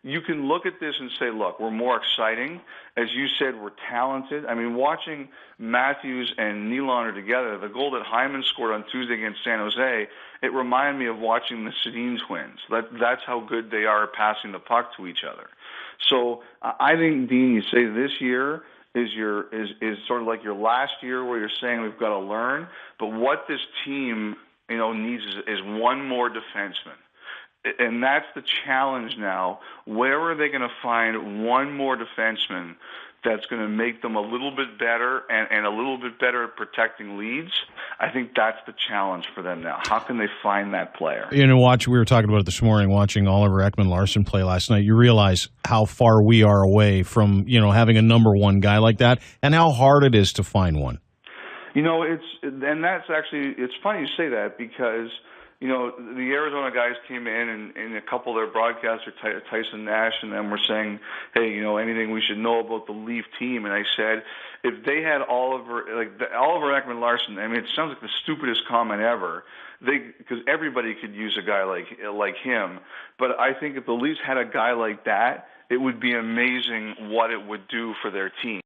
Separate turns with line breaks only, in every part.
you can look at this and say, look, we're more exciting. As you said, we're talented. I mean, watching Matthews and Nylander together, the goal that Hyman scored on Tuesday against San Jose, it reminded me of watching the Sedin twins. That's how good they are at passing the puck to each other. So I think, Dean, you say this year is sort of like your last year where you're saying we've got to learn. But what this team, needs is one more defenseman. And that's the challenge now. Where are they going to find one more defenseman that's going to make them a little bit better and a little bit better at protecting leads? I think that's the challenge for them now. How can they find that player?
We were talking about it this morning, watching Oliver Ekman-Larsson play last night. You realize how far we are away from, having a number one guy like that and how hard it is to find one.
It's funny you say that because the Arizona guys came in and a couple of their broadcasters, Tyson Nash and them, were saying, hey, anything we should know about the Leaf team? And I said, if they had Oliver Ekman-Larsson, I mean, it sounds like the stupidest comment ever, because everybody could use a guy like him. But I think if the Leafs had a guy like that, it would be amazing what it would do for their team.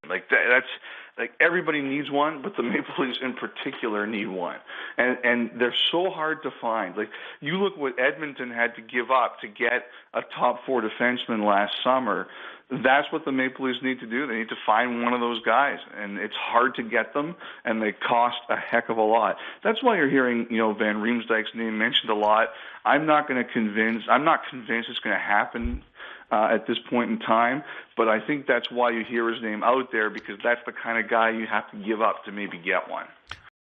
Everybody needs one, but the Maple Leafs in particular need one. And they're so hard to find. You look what Edmonton had to give up to get a top four defenseman last summer. That's what the Maple Leafs need to do. They need to find one of those guys. And it's hard to get them, and they cost a heck of a lot. That's why you're hearing, Van Riemsdyk's name mentioned a lot. I'm not convinced it's going to happen at this point in time, but I think that's why you hear his name out there, because that's the kind of guy you have to give up to maybe get one.